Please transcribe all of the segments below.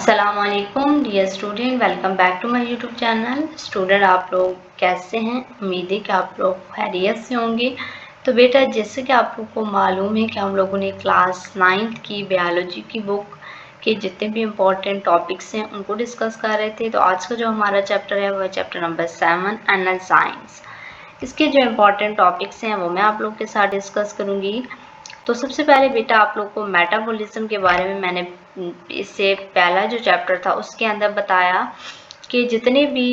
अस्सलामुअलैकुम dear student, welcome back to my YouTube channel. Student, आप लोग कैसे हैं? उम्मीद है कि आप लोग खैरियत से होंगे। तो बेटा, जैसे कि आप लोग को मालूम है कि हम लोगों ने क्लास 9th की बायोलॉजी की बुक के जितने भी इम्पोर्टेंट टॉपिक्स हैं उनको डिस्कस कर रहे थे। तो आज का जो हमारा चैप्टर है वह चैप्टर नंबर 7 एनाजाइम्स। इसके जो इम्पोर्टेंट टॉपिक्स हैं वो मैं आप लोग के साथ डिस्कस करूँगी। तो सबसे पहले बेटा, आप लोग को मेटाबॉलिज्म के बारे में मैंने इससे पहला जो चैप्टर था उसके अंदर बताया कि जितने भी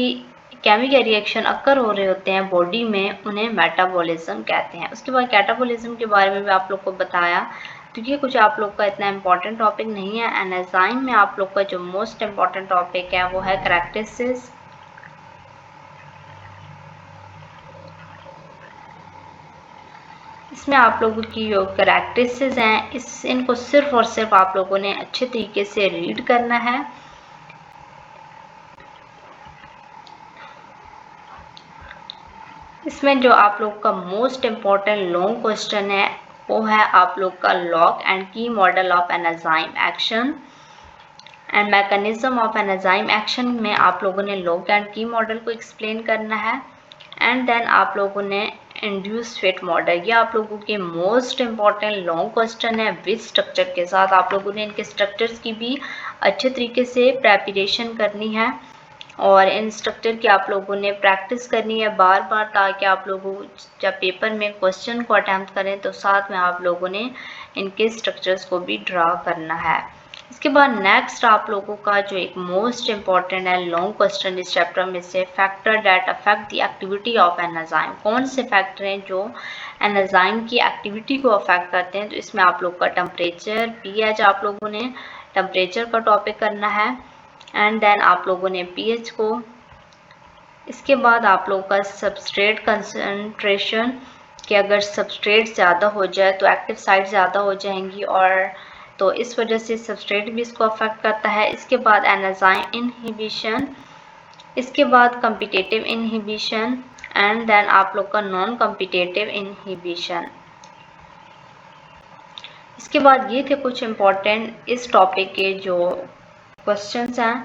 केमिकल रिएक्शन अक्कर हो रहे होते हैं बॉडी में उन्हें मेटाबॉलिज्म कहते हैं। उसके बाद कैटाबॉलिज्म के बारे में भी आप लोग को बताया। तो ये कुछ आप लोग का इतना इम्पोर्टेंट टॉपिक नहीं है। एनाजाइम में आप लोग का जो मोस्ट इम्पोर्टेंट टॉपिक है वो है करैक्टरिस्टिक्स। इसमें आप लोगों की जो करैक्टरिस्टिक्स हैं इनको सिर्फ और सिर्फ आप लोगों ने अच्छे तरीके से रीड करना है। इसमें जो आप लोग का मोस्ट इम्पोर्टेंट लॉन्ग क्वेश्चन है वो है आप लोग का lock and key model of enzyme action and mechanism of enzyme action में आप लोगों ने लॉक एंड की मॉडल को एक्सप्लेन करना है। एंड देन आप लोगों ने इंड्यूस फिट मॉडल, ये आप लोगों के मोस्ट इम्पॉर्टेंट लॉन्ग क्वेश्चन है विद स्ट्रक्चर के साथ। आप लोगों ने इनके स्ट्रक्चर्स की भी अच्छे तरीके से प्रेपरेशन करनी है और इन स्ट्रक्चर की आप लोगों ने प्रैक्टिस करनी है बार बार, ताकि आप लोगों जब पेपर में क्वेश्चन को अटैम्प्ट करें तो साथ में आप लोगों ने इनके स्ट्रक्चर्स को भी ड्रा करना है। इसके बाद नेक्स्ट आप लोगों का जो एक मोस्ट इम्पॉर्टेंट है लॉन्ग क्वेश्चन इस चैप्टर में से, factor that affect the activity of enzyme. कौन से फैक्टर हैं जो एनाजाइम की एक्टिविटी को अफेक्ट करते हैं? तो इसमें आप लोग का टेम्परेचर, पीएच, आप लोगों ने टेम्परेचर का टॉपिक करना है एंड देन आप लोगों ने पीएच को। इसके बाद आप लोगों का सबस्ट्रेट कंसंट्रेशन, कि अगर सबस्ट्रेट ज़्यादा हो जाए तो एक्टिव साइट ज़्यादा हो जाएंगी और तो इस वजह से सबस्ट्रेट भी इसको अफेक्ट करता है। इसके बाद एनाजाइम इनहिबिशन, इसके बाद कम्पिटिटिव इनहिबिशन एंड देन आप लोग का नॉन कम्पिटिटिव इनहिबिशन। इसके बाद ये थे कुछ इम्पोर्टेंट इस टॉपिक के जो क्वेश्चंस हैं।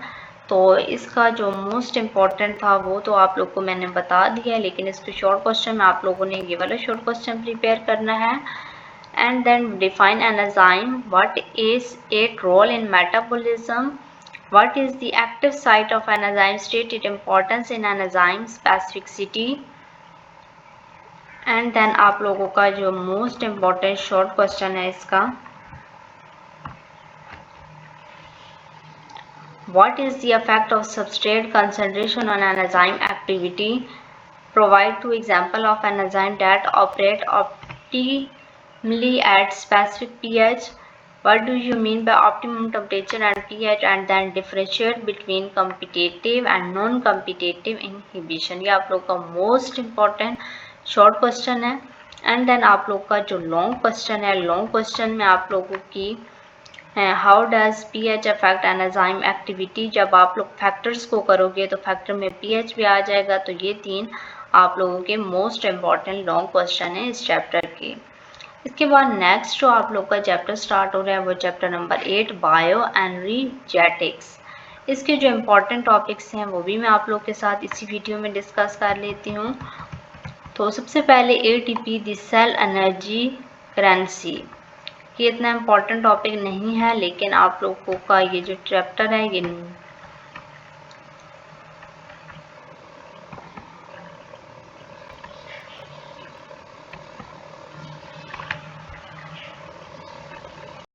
तो इसका जो मोस्ट इम्पॉर्टेंट था वो तो आप लोग को मैंने बता दिया है, लेकिन इसके शॉर्ट क्वेश्चन में आप लोगों ने ये वाला शॉर्ट क्वेश्चन प्रिपेयर करना है। And then define enzyme, what is it role in metabolism, what is the active site of enzyme, state it importance in enzyme specificity. And then आप लोगों का जो मोस्ट इम्पॉर्टेंट शॉर्ट क्वेश्चन है इसका, what is the effect of substrate concentration on enzyme activity? Provide two examples of an enzyme that operate optimally at specific pH. What do you mean by optimum temperature and pH? And then differentiate between competitive and non-competitive inhibition. ये आप लोग का most important short question है। And then आप लोग का जो long question है, long question में आप लोगों की how does pH affect enzyme activity. जब आप लोग फैक्टर्स को करोगे तो फैक्टर में पीएच भी आ जाएगा। तो ये तीन आप लोगों के मोस्ट इम्पॉर्टेंट लॉन्ग क्वेश्चन है इस चैप्टर के। इसके बाद नेक्स्ट जो आप लोग का चैप्टर स्टार्ट हो रहा है वो चैप्टर नंबर 8 बायो एनर्जेटिक्स। इसके जो इम्पोर्टेंट टॉपिक्स हैं वो भी मैं आप लोग के साथ इसी वीडियो में डिस्कस कर लेती हूँ। तो सबसे पहले ATP the cell energy currency. ये इतना इम्पोर्टेंट टॉपिक नहीं है, लेकिन आप लोगों का ये जो चैप्टर है ये